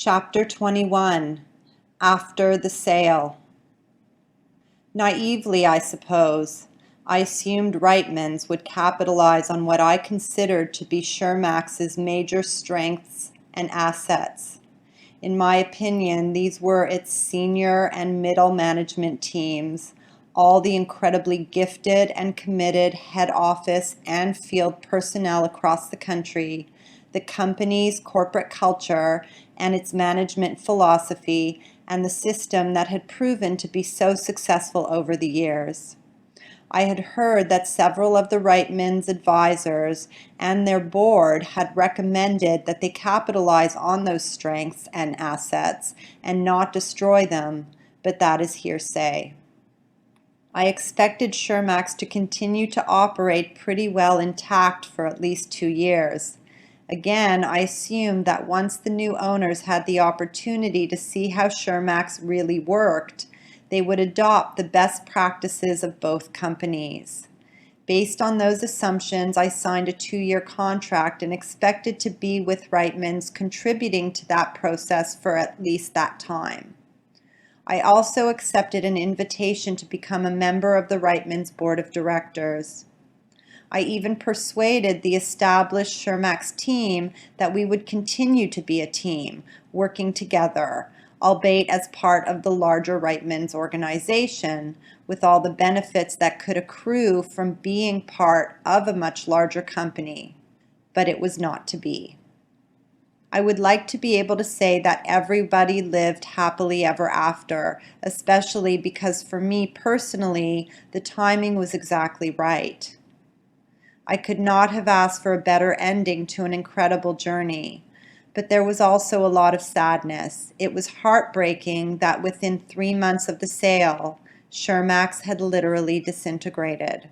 Chapter 21. After the Sale. Naively, I suppose, I assumed Reitmans would capitalize on what I considered to be Shermax's major strengths and assets. In my opinion, these were its senior and middle management teams, all the incredibly gifted and committed head office and field personnel across the country, the company's corporate culture and its management philosophy, and the system that had proven to be so successful over the years. I had heard that several of the Reitmans advisors and their board had recommended that they capitalize on those strengths and assets and not destroy them, but that is hearsay. I expected Shermax to continue to operate pretty well intact for at least 2 years. Again, I assumed that once the new owners had the opportunity to see how Shermax really worked, they would adopt the best practices of both companies. Based on those assumptions, I signed a 2-year contract and expected to be with Reitmans, contributing to that process for at least that time. I also accepted an invitation to become a member of the Reitmans board of directors. I even persuaded the established Shermax team that we would continue to be a team, working together, albeit as part of the larger Reitmans organization, with all the benefits that could accrue from being part of a much larger company. But it was not to be. I would like to be able to say that everybody lived happily ever after, especially because for me personally, the timing was exactly right. I could not have asked for a better ending to an incredible journey. But there was also a lot of sadness. It was heartbreaking that within 3 months of the sale, Shermax had literally disintegrated.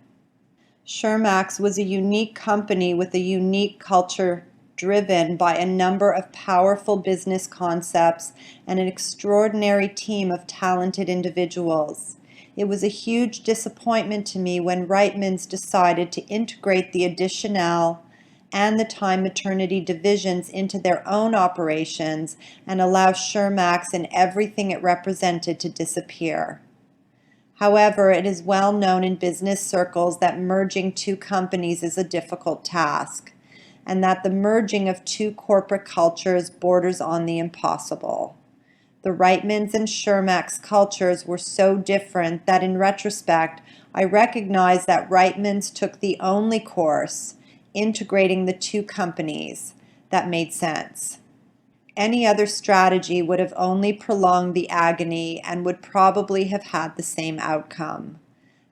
Shermax was a unique company with a unique culture driven by a number of powerful business concepts and an extraordinary team of talented individuals. It was a huge disappointment to me when Reitmans decided to integrate the Additionel and the time maternity divisions into their own operations and allow Shermax and everything it represented to disappear. However, it is well known in business circles that merging two companies is a difficult task, and that the merging of two corporate cultures borders on the impossible. The Reitmans and Shermax cultures were so different that in retrospect, I recognize that Reitmans took the only course, integrating the two companies, that made sense. Any other strategy would have only prolonged the agony and would probably have had the same outcome.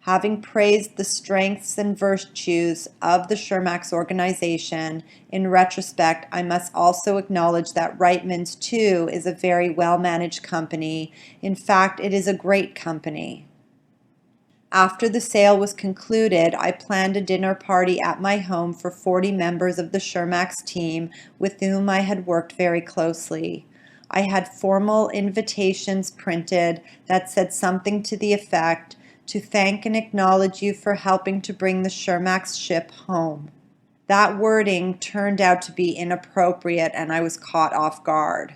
Having praised the strengths and virtues of the Shermax organization, in retrospect, I must also acknowledge that Reitmans, too, is a very well-managed company. In fact, it is a great company. After the sale was concluded, I planned a dinner party at my home for 40 members of the Shermax team with whom I had worked very closely. I had formal invitations printed that said something to the effect, "To thank and acknowledge you for helping to bring the Shermax ship home." That wording turned out to be inappropriate and I was caught off guard.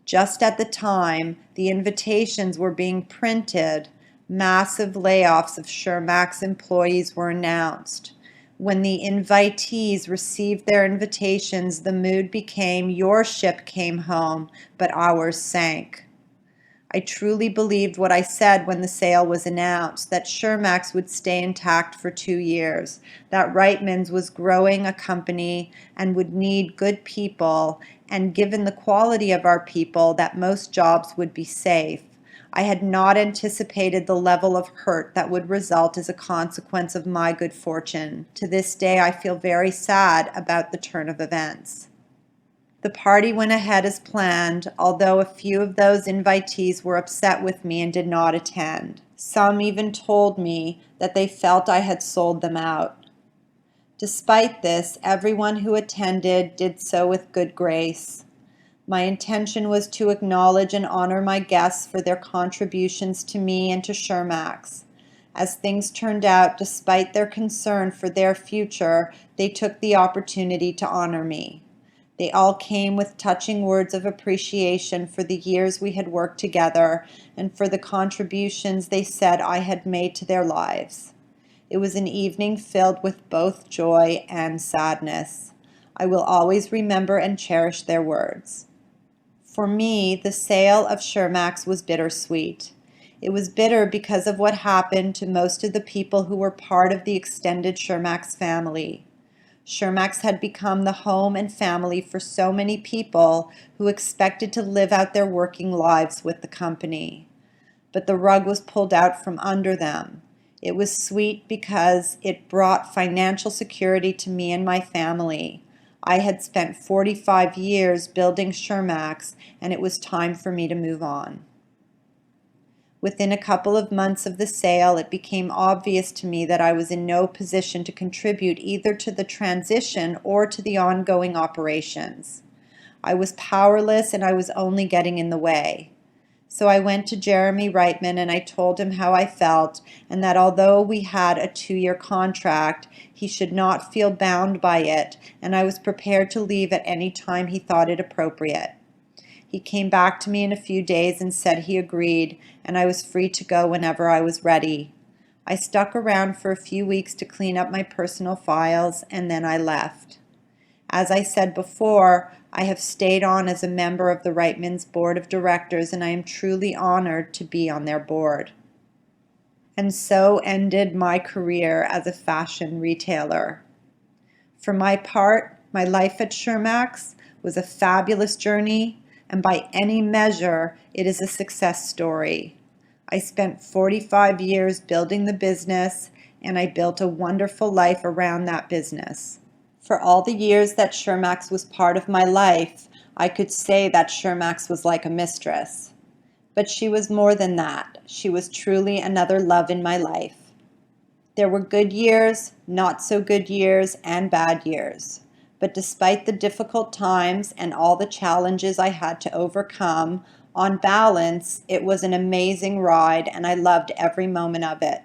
Just at the time the invitations were being printed, massive layoffs of Shermax employees were announced. When the invitees received their invitations, the mood became, "Your ship came home, but ours sank." I truly believed what I said when the sale was announced, that Shermax would stay intact for 2 years, that Reitmans was growing a company and would need good people, and given the quality of our people, that most jobs would be safe. I had not anticipated the level of hurt that would result as a consequence of my good fortune. To this day, I feel very sad about the turn of events. The party went ahead as planned, although a few of those invitees were upset with me and did not attend. Some even told me that they felt I had sold them out. Despite this, everyone who attended did so with good grace. My intention was to acknowledge and honor my guests for their contributions to me and to Shermax. As things turned out, despite their concern for their future, they took the opportunity to honor me. They all came with touching words of appreciation for the years we had worked together and for the contributions they said I had made to their lives. It was an evening filled with both joy and sadness. I will always remember and cherish their words. For me, the sale of Shermax was bittersweet. It was bitter because of what happened to most of the people who were part of the extended Shermax family. Shermax had become the home and family for so many people who expected to live out their working lives with the company. But the rug was pulled out from under them. It was sweet because it brought financial security to me and my family. I had spent 45 years building Shermax, and it was time for me to move on. Within a couple of months of the sale, it became obvious to me that I was in no position to contribute either to the transition or to the ongoing operations. I was powerless and I was only getting in the way. So I went to Jeremy Reitman and I told him how I felt and that although we had a 2-year contract, he should not feel bound by it, and I was prepared to leave at any time he thought it appropriate. He came back to me in a few days and said he agreed, and I was free to go whenever I was ready. I stuck around for a few weeks to clean up my personal files, and then I left. As I said before, I have stayed on as a member of the Reitman's board of directors, and I am truly honored to be on their board. And so ended my career as a fashion retailer. For my part, my life at Shermax was a fabulous journey, and by any measure, it is a success story. I spent 45 years building the business, and I built a wonderful life around that business. For all the years that Shermax was part of my life, I could say that Shermax was like a mistress. But she was more than that. She was truly another love in my life. There were good years, not so good years, and bad years. But despite the difficult times and all the challenges I had to overcome, on balance, it was an amazing ride and I loved every moment of it.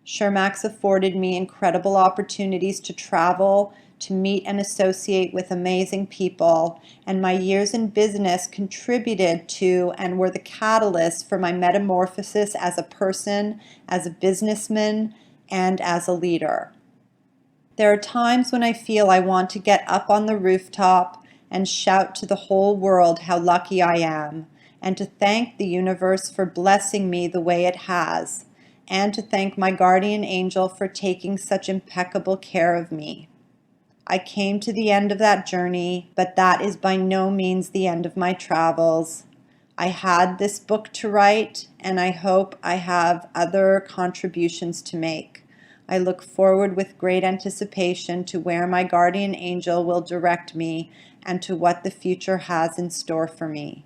Shermax afforded me incredible opportunities to travel, to meet and associate with amazing people, and my years in business contributed to and were the catalyst for my metamorphosis as a person, as a businessman, and as a leader. There are times when I feel I want to get up on the rooftop and shout to the whole world how lucky I am, and to thank the universe for blessing me the way it has, and to thank my guardian angel for taking such impeccable care of me. I came to the end of that journey, but that is by no means the end of my travels. I had this book to write, and I hope I have other contributions to make. I look forward with great anticipation to where my guardian angel will direct me and to what the future has in store for me.